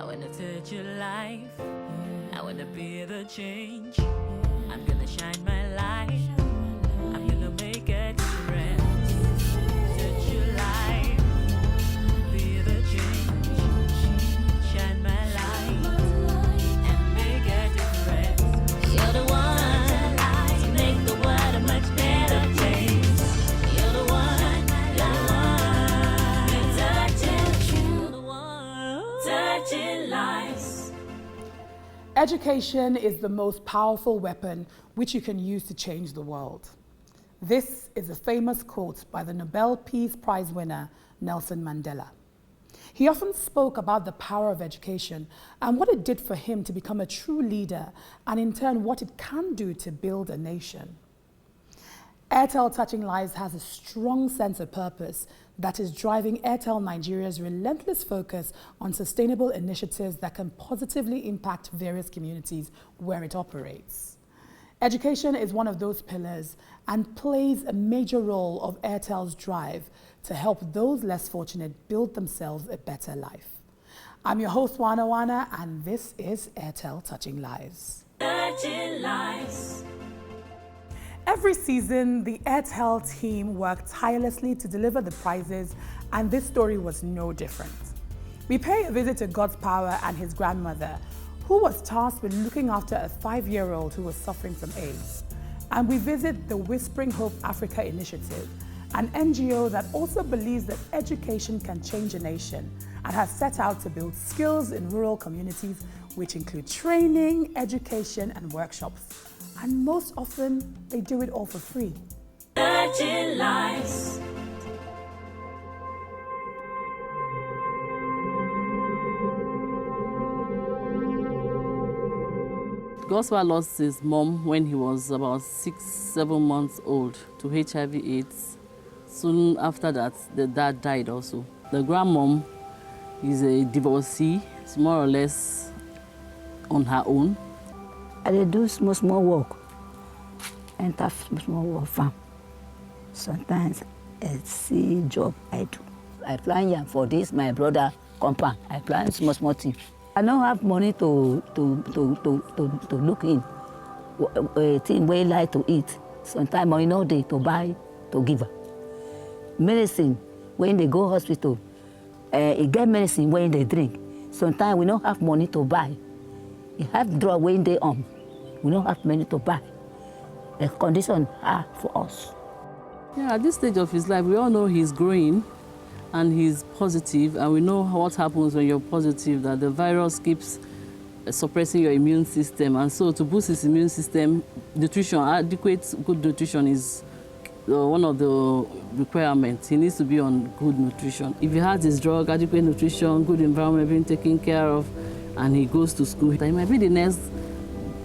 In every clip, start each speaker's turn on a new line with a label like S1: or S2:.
S1: wanna touch your life. I wanna be the change. I'm gonna shine my light. I'm gonna make a difference. Touch your life. Be the change. Shine my light and make a difference. You're the one to make the world a much better place. You're the one. You're the one touching lives.
S2: Education is the most powerful weapon which you can use to change the world. This is a famous quote by the Nobel Peace Prize winner, Nelson Mandela. He often spoke about the power of education and what it did for him to become a true leader, and in turn what it can do to build a nation. Airtel Touching Lives has a strong sense of purpose that is driving Airtel Nigeria's relentless focus on sustainable initiatives that can positively impact various communities where it operates. Education is one of those pillars and plays a major role of Airtel's drive to help those less fortunate build themselves a better life. I'm your host, Wana Wana, and this is Airtel Touching Lives.
S1: Touching lives.
S2: Every season, the Airtel team worked tirelessly to deliver the prizes, and this story was no different. We pay a visit to God's Power and his grandmother, who was tasked with looking after a 5-year-old who was suffering from AIDS. And we visit the Whispering Hope Africa Initiative, an NGO that also believes that education can change a nation and has set out to build skills in rural communities, which include training, education, and workshops. And most often, they do it all for free.
S1: Touching lives.
S3: Goswa lost his mom when he was about 6-7 months old to HIV/AIDS. Soon after that, the dad died also. The grandmom is a divorcee, it's more or less on her own.
S4: I do small work, enter small work farm. Sometimes I see job I do. I plan yam for this, my brother compound. I plan small thing. I don't have money to look in. A thing where I like to eat. Sometimes money no day to buy, to give her. Medicine, when they go hospital, it get medicine when they drink. Sometimes we don't have money to buy. You have drug when they on. We don't have money to buy. The conditions are for us.
S3: Yeah, at this stage of his life, we all know he's growing and he's positive, and we know what happens when you're positive, that the virus keeps suppressing your immune system. And so to boost his immune system, nutrition, adequate good nutrition is one of the requirements. He needs to be on good nutrition. If he has his drug, adequate nutrition, good environment being taken care of, and he goes to school, he might be the next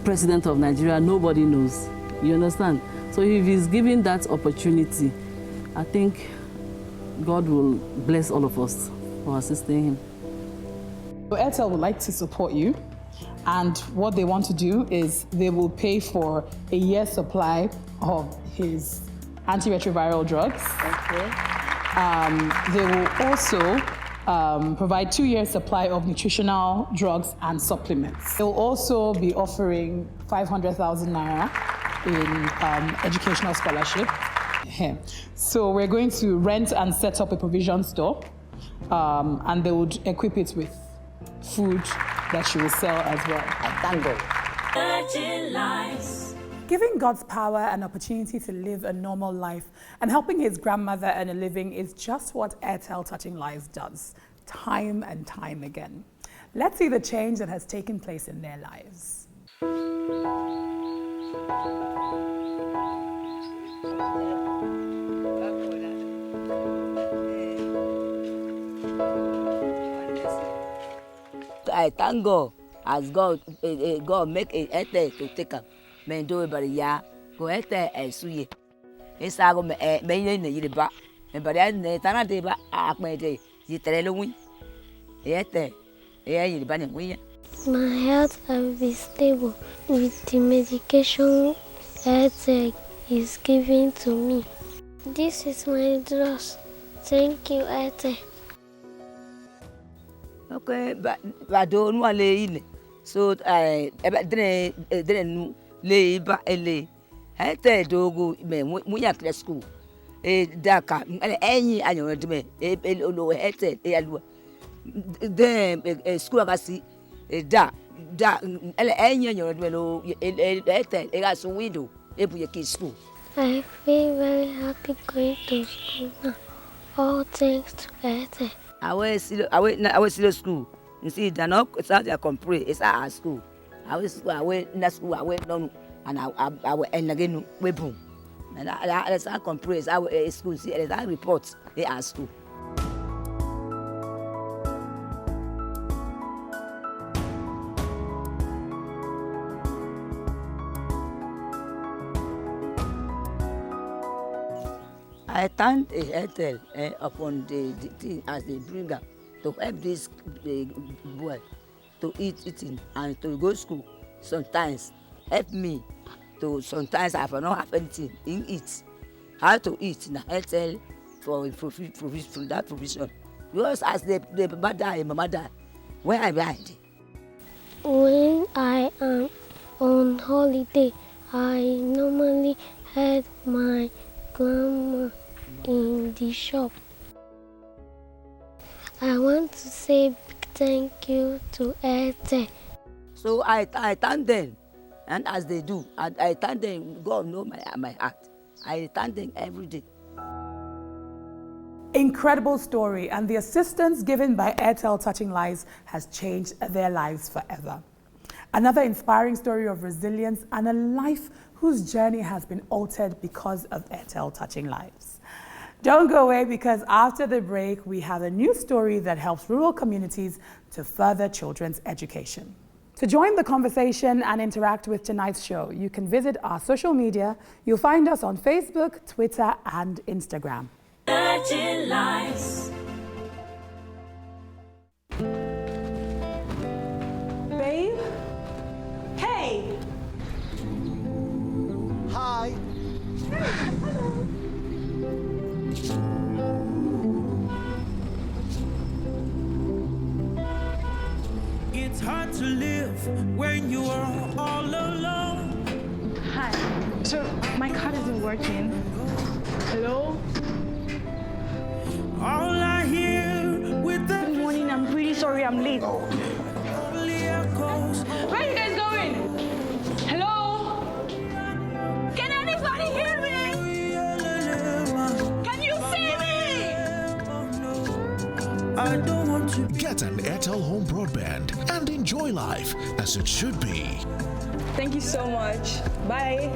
S3: president of Nigeria. Nobody knows. You understand? So if he's given that opportunity, I think God will bless all of us for assisting him.
S2: Airtel would like to support you, and what they want to do is they will pay for a year's supply of his antiretroviral drugs.
S4: Okay.
S2: They will also provide 2 years supply of nutritional drugs and supplements. They'll also be offering 500,000 naira in educational scholarship. So we're going to rent and set up a provision store, and they would equip it with food that she will sell as well.
S4: Thank God.
S1: Touching lives.
S2: Giving God's Power an opportunity to live a normal life and helping his grandmother earn a living is just what Airtel Touching Lives does, time and time again. Let's see the change that has taken place in their lives.
S4: I thank God as God make a Airtel to take up. Men do it by ya go Airtel as suye. It's a go me in the back. And by the Tana deba, I made a Yitrelowin. Airtel, you banning win.
S5: My health will be stable with the medication Airtel is giving to me. This is my dress. Thank you, Airtel.
S4: okay, but don't want to so didn't lay ba ele. Hete dogo me muya class school. Daka any annual to me olo hete alu. Then school agasi da any annual melo hete egas widow ebu kids school.
S5: I feel very happy going to school now. All thanks to Airtel.
S4: I was still school. You see, they're not, it's not their compre, it's our school. I went down and I went and again, we boom. And that's our compre, it's our school, see, it's our reports, they are school. I thank Airtel upon the thing as they bring up to help this boy to eating and to go to school. Sometimes help me to sometimes I not have anything in it. How to eat na Airtel for that provision. Because as the mama die, where I blind.
S5: When I am on holiday, I normally help my grandma in the shop. I want to say big thank you to Airtel.
S4: So I thank them, and as they do, I thank them. God knows my heart. I thank them every day.
S2: Incredible story, and the assistance given by Airtel Touching Lives has changed their lives forever. Another inspiring story of resilience and a life whose journey has been altered because of Airtel Touching Lives. Don't go away, because after the break, we have a new story that helps rural communities to further children's education. To join the conversation and interact with tonight's show, you can visit our social media. You'll find us on Facebook, Twitter, and Instagram.
S1: Touching lives.
S2: Babe? Hey!
S6: Hi.
S1: It's hard to live when you are all alone.
S7: Hi. So my card isn't working. Hello?
S1: All I hear with the
S7: Good morning. I'm really sorry I'm late.
S1: only echoes.
S7: Where are you guys going? Hello? Can anybody hear me? Can you see me?
S1: I don't want to
S6: Get an Airtel home broadband and enjoy life as it should be.
S7: Thank you so much. Bye.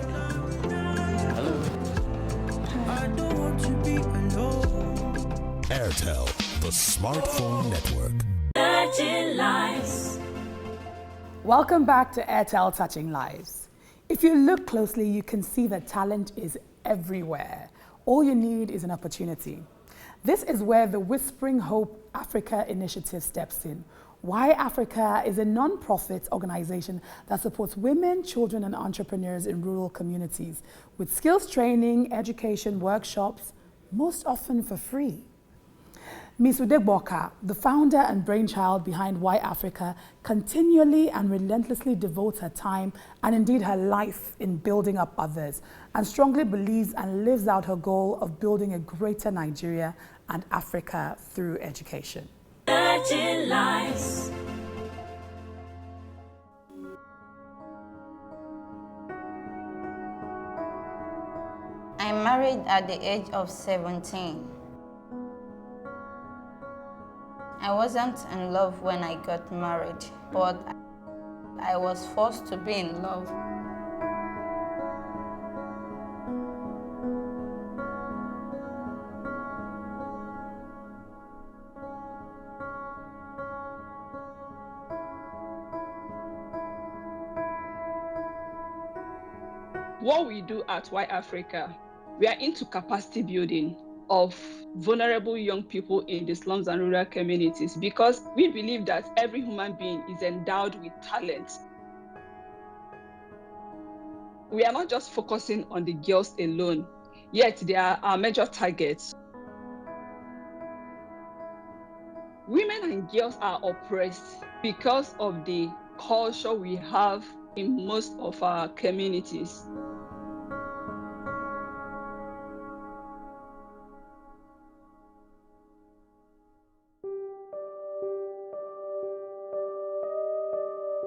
S1: I don't want to be alone.
S6: Airtel, the smartphone network.
S1: Touching lives.
S2: Welcome back to Airtel Touching Lives. If you look closely, you can see that talent is everywhere. All you need is an opportunity. This is where the Whispering Hope Africa initiative steps in. WHAI Africa is a non-profit organization that supports women, children, and entrepreneurs in rural communities with skills training, education, workshops, most often for free. Ms. Udegboka, the founder and brainchild behind WHAI Africa, continually and relentlessly devotes her time and indeed her life in building up others, and strongly believes and lives out her goal of building a greater Nigeria and Africa through education.
S1: Touching lives.
S8: I married at the age of 17. I wasn't in love when I got married, but I was forced to be in love.
S9: What we do at WHAI Africa, we are into capacity building of vulnerable young people in the slums and rural communities, because we believe that every human being is endowed with talent. We are not just focusing on the girls alone, yet they are our major targets. Women and girls are oppressed because of the culture we have in most of our communities.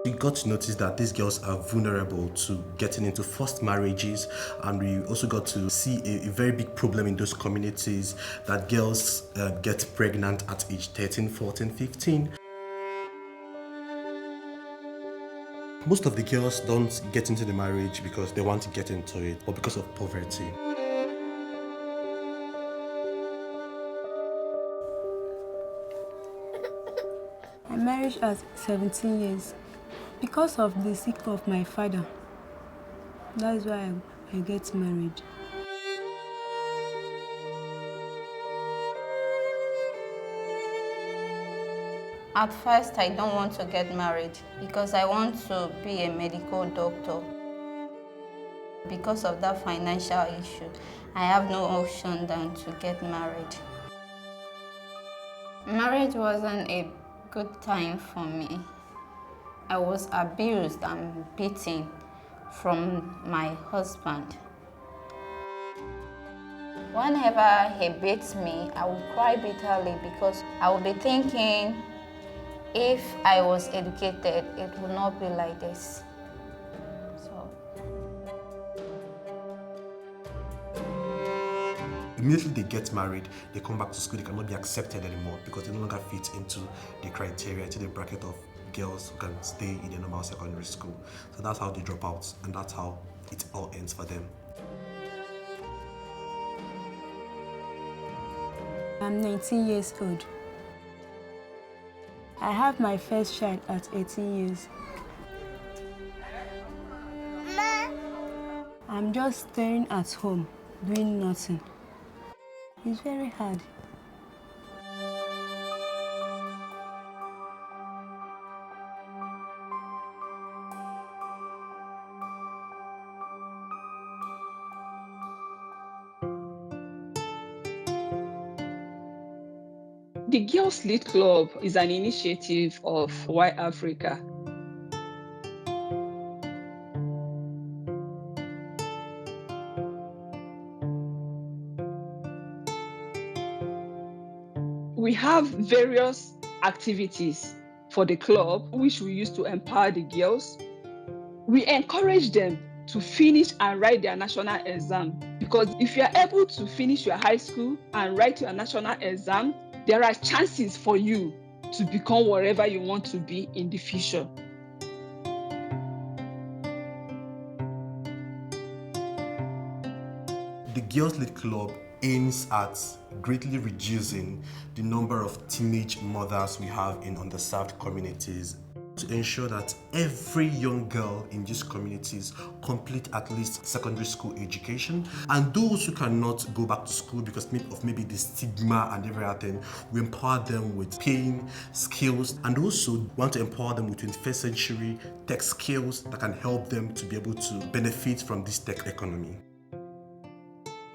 S10: We got to notice that these girls are vulnerable to getting into forced marriages, and we also got to see a very big problem in those communities that girls get pregnant at age 13, 14, 15. Most of the girls don't get into the marriage because they want to get into it, but because of poverty.
S11: I married at 17 years because of the sick of my father. That's why I get married.
S8: At first, I don't want to get married because I want to be a medical doctor. Because of that financial issue, I have no option than to get married. Marriage wasn't a good time for me. I was abused and beaten from my husband. Whenever he beats me, I will cry bitterly because I will be thinking, if I was educated, it would not be like this.
S10: Immediately they get married, they come back to school, they cannot be accepted anymore because they no longer fit into the criteria, into the bracket of girls who can stay in a normal secondary school. So that's how they drop out, and that's how it all ends for them.
S11: I'm 19 years old. I have my first child at 18 years. I'm just staying at home, doing nothing. It's very hard.
S9: The Girls Lead Club is an initiative of WHAI Africa. We have various activities for the club, which we use to empower the girls. We encourage them to finish and write their national exam, because if you are able to finish your high school and write your national exam, there are chances for you to become whatever you want to be in the future.
S10: The Girls Lead Club aims at greatly reducing the number of teenage mothers we have in underserved communities, to ensure that every young girl in these communities complete at least secondary school education, and those who cannot go back to school because of maybe the stigma and everything, we empower them with paying skills, and also want to empower them with 21st century tech skills that can help them to be able to benefit from this tech economy.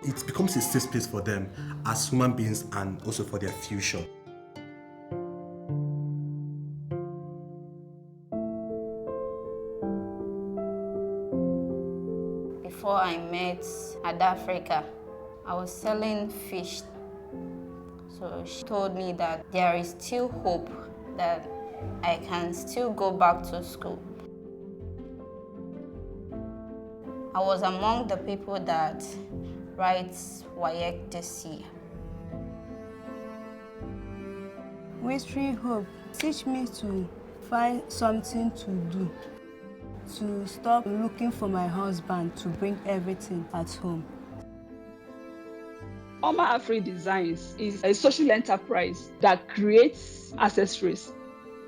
S10: It becomes a safe space for them as human beings and also for their future.
S8: Before I met Africa, I was selling fish. So she told me that there is still hope, that I can still go back to school. I was among the people that writes WHAI this year.
S11: Whispering hope teach me to find something to do, to stop looking for my husband to bring everything at home.
S9: Oma Afri Designs is a social enterprise that creates accessories,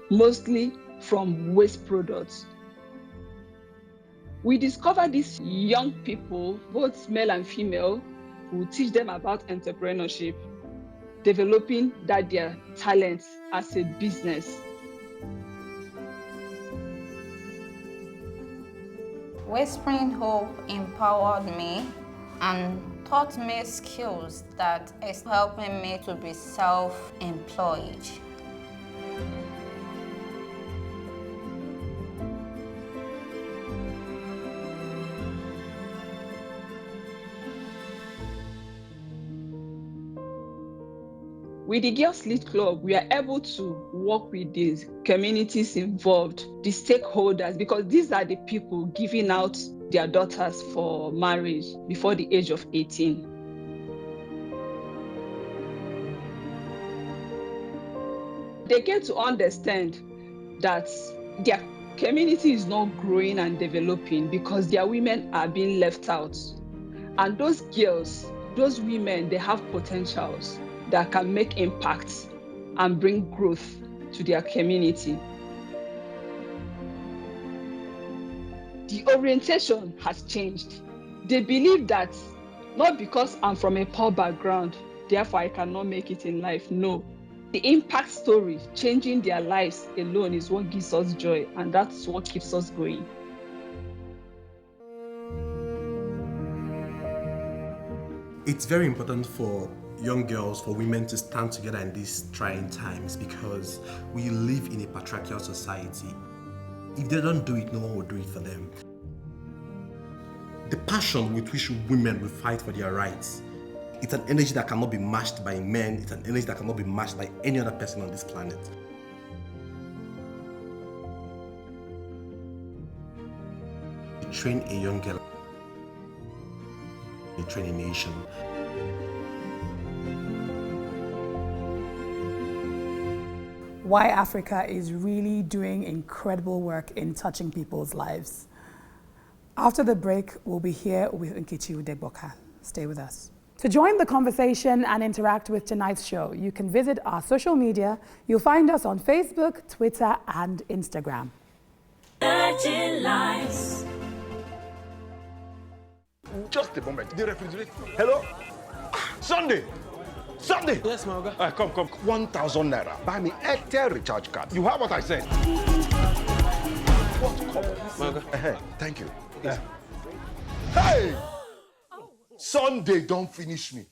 S9: mostly from waste products. We discover these young people, both male and female, who teach them about entrepreneurship, developing their talents as a business.
S8: Whispering Hope empowered me and taught me skills that is helping me to be self-employed.
S9: With the Girls Lead Club, we are able to work with the communities involved, the stakeholders, because these are the people giving out their daughters for marriage before the age of 18. They get to understand that their community is not growing and developing because their women are being left out. And those girls, those women, they have potentials that can make impacts and bring growth to their community. The orientation has changed. They believe that not because I'm from a poor background, therefore I cannot make it in life. No. The impact story, changing their lives alone, is what gives us joy, and that's what keeps us going.
S10: It's very important for young girls, for women to stand together in these trying times because we live in a patriarchal society. If they don't do it, no one will do it for them. The passion with which women will fight for their rights, it's an energy that cannot be matched by men, it's an energy that cannot be matched by any other person on this planet. You train a young girl, you train a nation.
S2: WHAI Africa is really doing incredible work in touching people's lives. After the break, we'll be here with Nkechi Udegboka. Stay with us. To join the conversation and interact with tonight's show, you can visit our social media. You'll find us on Facebook, Twitter, and Instagram.
S1: Touching lives.
S12: Just a moment. The refrigerator. Hello? Sunday! Sunday!
S13: Yes, my guy.
S12: Come. 1,000 naira. Buy me Airtel recharge card. You heard what I said? What?
S13: My guy.
S12: Thank you. Yes. Hey! Sunday don't finish me.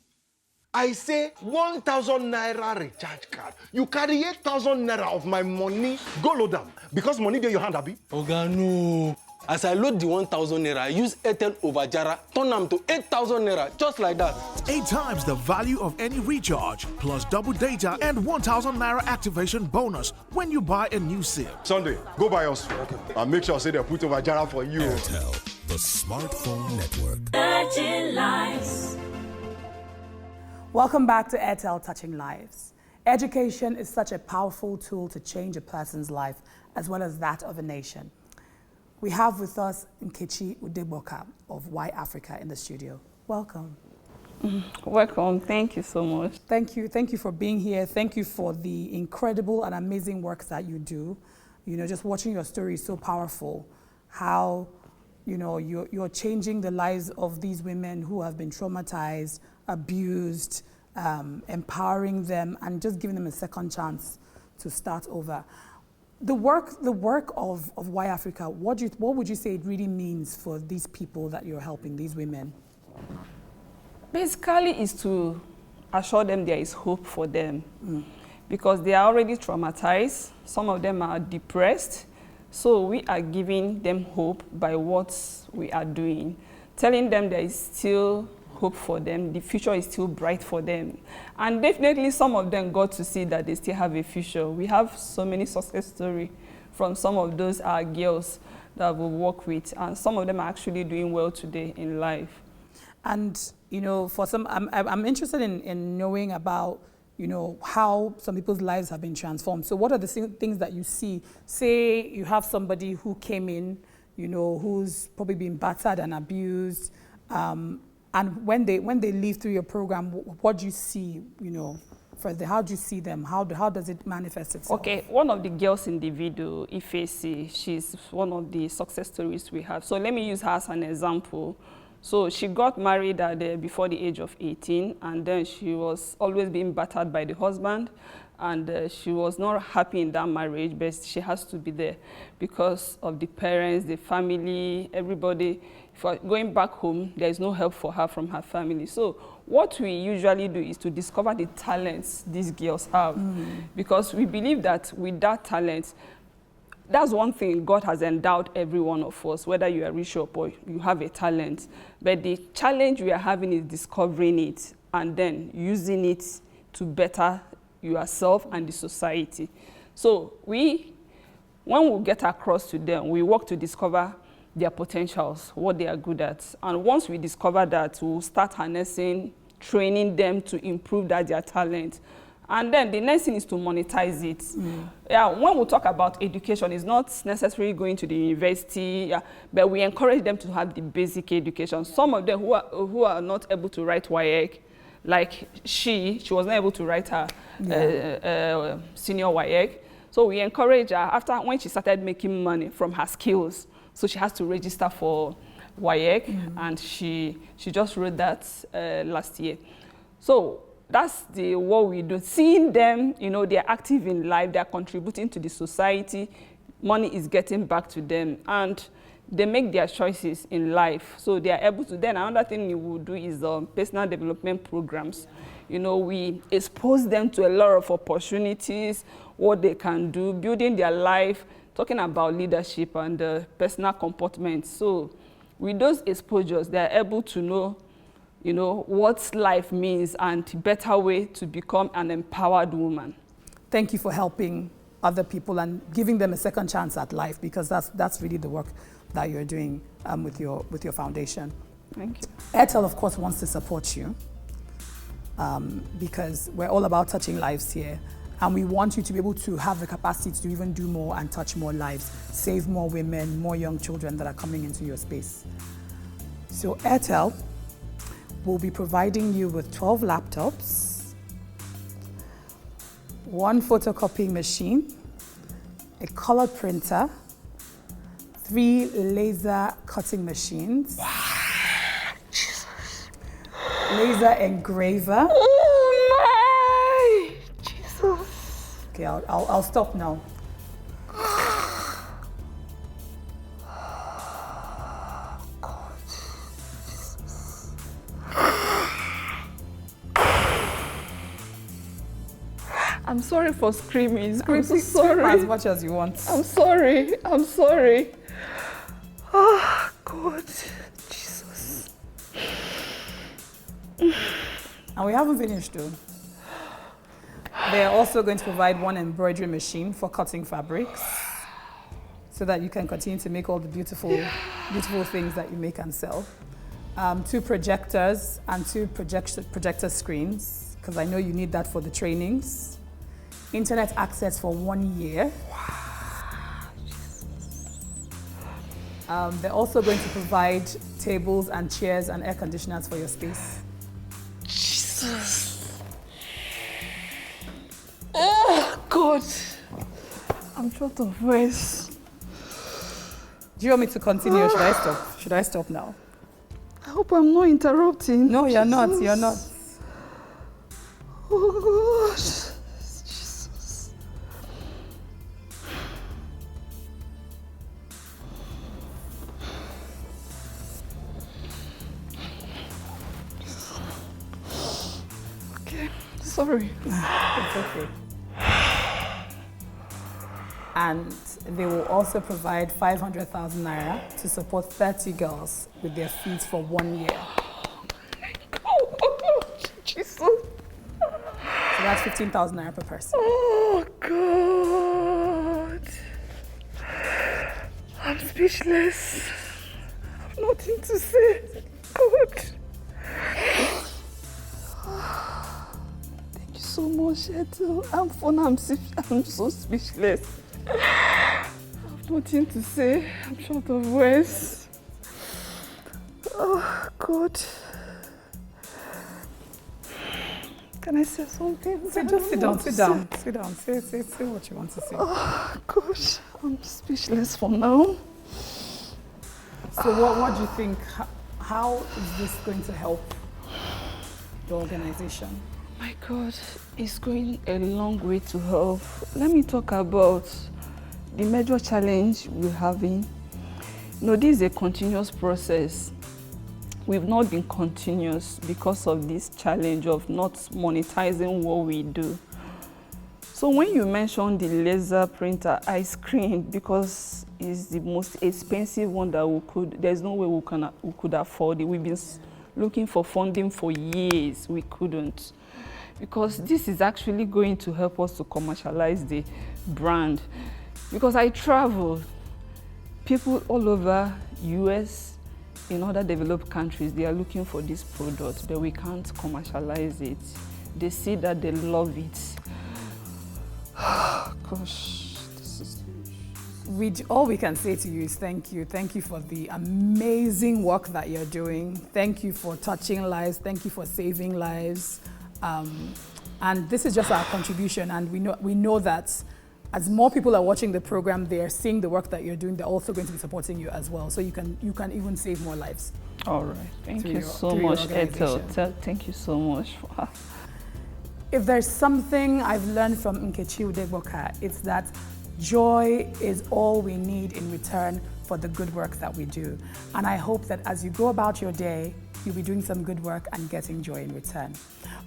S12: I say 1,000 naira recharge card. You carry 8,000 naira of my money, go load them. Because money there your hand, Abi.
S13: Oga, no. As I load the 1,000 naira, I use Airtel over Jara, turn them to 8,000 naira, just like that.
S6: 8 times the value of any recharge, plus double data and 1,000 naira activation bonus when you buy a new SIM.
S12: Sunday, go buy us. Okay. And make sure say they put over Jara for you.
S6: Airtel, the smartphone network.
S1: Touching lives.
S2: Welcome back to Airtel Touching Lives. Education is such a powerful tool to change a person's life as well as that of a nation. We have with us Nkechi Udegboka of WHAI Africa in the studio. Welcome.
S9: Welcome. Thank you so much.
S2: Thank you. Thank you for being here. Thank you for the incredible and amazing work that you do. You know, just watching your story is so powerful. How, you know, you're changing the lives of these women who have been traumatized, abused, empowering them, and just giving them a second chance to start over. The work of WHAI Africa, what would you say it really means for these people that you're helping, these women?
S9: Basically, is to assure them there is hope for them because they are already traumatized. Some of them are depressed. So we are giving them hope by what we are doing, telling them there is still hope for them, the future is still bright for them. And definitely some of them got to see that they still have a future. We have so many success stories from some of those girls that we work with, and some of them are actually doing well today in life.
S2: And, you know, for some, I'm interested in knowing about, you know, how some people's lives have been transformed. So what are the things that you see? Say you have somebody who came in, you know, who's probably been battered and abused, and when they leave through your program, what do you see, you know, further? How do you see them? How does it manifest itself?
S9: Okay, one of the girls in the video, Ifesi, she's one of the success stories we have. So let me use her as an example. So she got married before the age of 18, and then she was always being battered by the husband, and she was not happy in that marriage, but she has to be there because of the parents, the family, everybody. For going back home, there is no help for her from her family. So what we usually do is to discover the talents these girls have, because we believe that with that talent, that's one thing God has endowed every one of us, whether you are rich or poor, you have a talent. But the challenge we are having is discovering it and then using it to better yourself and the society. So when we get across to them, we work to discover their potentials, what they are good at. And once we discover that, we'll start harnessing, training them to improve their talent. And then the next thing is to monetize it. Yeah, when we talk about education, it's not necessarily going to the university, but we encourage them to have the basic education. Some of them who are not able to write WHAI, like she was not able to write her senior WHAI. So we encourage her, when she started making money from her skills, so she has to register for WHAI, and she just wrote that last year. So that's what we do. Seeing them, they're active in life, they're contributing to the society, money is getting back to them, and they make their choices in life. So they are able to. Then another thing we will do is personal development programs. We expose them to a lot of opportunities, what they can do, building their life, talking about leadership and personal comportment. So with those exposures, they are able to know what life means and a better way to become an empowered woman.
S2: Thank you for helping other people and giving them a second chance at life, because that's really the work that you're doing with your foundation.
S9: Thank you.
S2: Airtel, of course, wants to support you because we're all about touching lives here. And we want you to be able to have the capacity to even do more and touch more lives, save more women, more young children that are coming into your space. So Airtel will be providing you with 12 laptops, 1 photocopying machine, a color printer, 3 laser cutting machines, laser engraver.
S7: Oh my! Jesus.
S2: Okay, I'll stop now.
S9: I'm sorry for screaming.
S2: Scream,
S9: I'm so sorry.
S2: scream as much as you want.
S9: I'm sorry. I'm sorry. Oh, God. Jesus.
S2: And we haven't finished though. They're also going to provide 1 embroidery machine for cutting fabrics so that you can continue to make all the beautiful things that you make and sell. 2 projectors and 2 projector screens, because I know you need that for the trainings. Internet access for 1 year. They're also going to provide tables and chairs and air conditioners for your space.
S9: Jesus. Oh, God. I'm short of words.
S2: Do you want me to continue or should I stop? Should I stop now?
S9: I hope I'm not interrupting.
S2: No, you're not. You're not.
S9: Oh, God. Jesus. Okay, sorry.
S2: It's okay. And they will also provide 500,000 naira to support 30 girls with their fees for 1 year.
S9: Oh, Jesus.
S2: So that's 15,000 naira per person.
S9: Oh, God. I'm speechless. I have nothing to say. God. Thank you so much, Airtel. I'm so speechless. I have nothing to say. I'm short of words. Oh, God. Can I say something?
S2: Just sit down, sit down, sit down. Say what you want to say.
S9: Oh, gosh. I'm speechless for now.
S2: So what do you think? How is this going to help the organization?
S9: My God, it's going a long way to help. Let me talk about the major challenge we're having. This is a continuous process. We've not been continuous because of this challenge of not monetizing what we do. So when you mentioned the laser printer, I screamed because it's the most expensive one that there's no way we could afford it. We've been looking for funding for years, we couldn't. because this is actually going to help us to commercialize the brand. Because I travel, people all over US, in other developed countries, they are looking for this product, but we can't commercialize it. They see that they love it. Gosh, this is...
S2: All we can say to you is thank you. Thank you for the amazing work that you're doing. Thank you for touching lives. Thank you for saving lives. And this is just our contribution. And we know that as more people are watching the program, they are seeing the work that you're doing. They're also going to be supporting you as well. So you can even save more lives.
S9: All right. Thank you so much, Airtel. Thank you so much.
S2: If there's something I've learned from Nkechi Udegboka, it's that joy is all we need in return for the good work that we do. And I hope that as you go about your day, you'll be doing some good work and getting joy in return.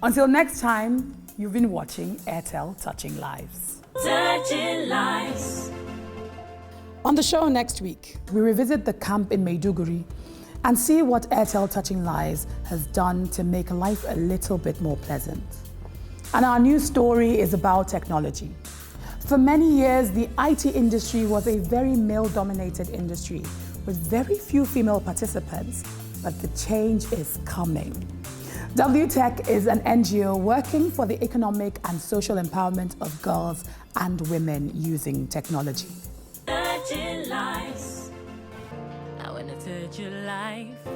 S2: Until next time, you've been watching Airtel Touching Lives.
S1: Touching lives.
S2: On the show next week, we revisit the camp in Maiduguri and see what Airtel Touching Lives has done to make life a little bit more pleasant. And our new story is about technology. For many years, the IT industry was a very male-dominated industry with very few female participants, but the change is coming. WTech is an NGO working for the economic and social empowerment of girls and women using technology.
S1: Touching lives. I wanna touch your life.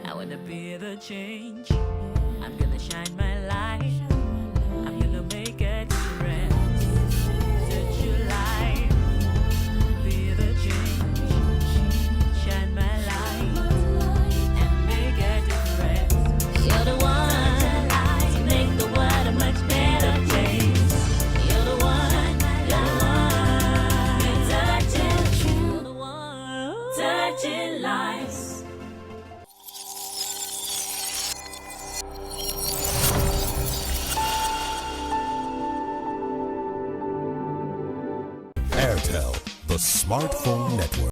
S1: I wanna be the change. I'm gonna shine my light. I'm gonna make a difference. Touch your life. Be the change. Shine my light. And make a difference. You're the one to make the world a much better place. You're the one. You're the one. Touching lives.
S14: Airtel, the smartphone network.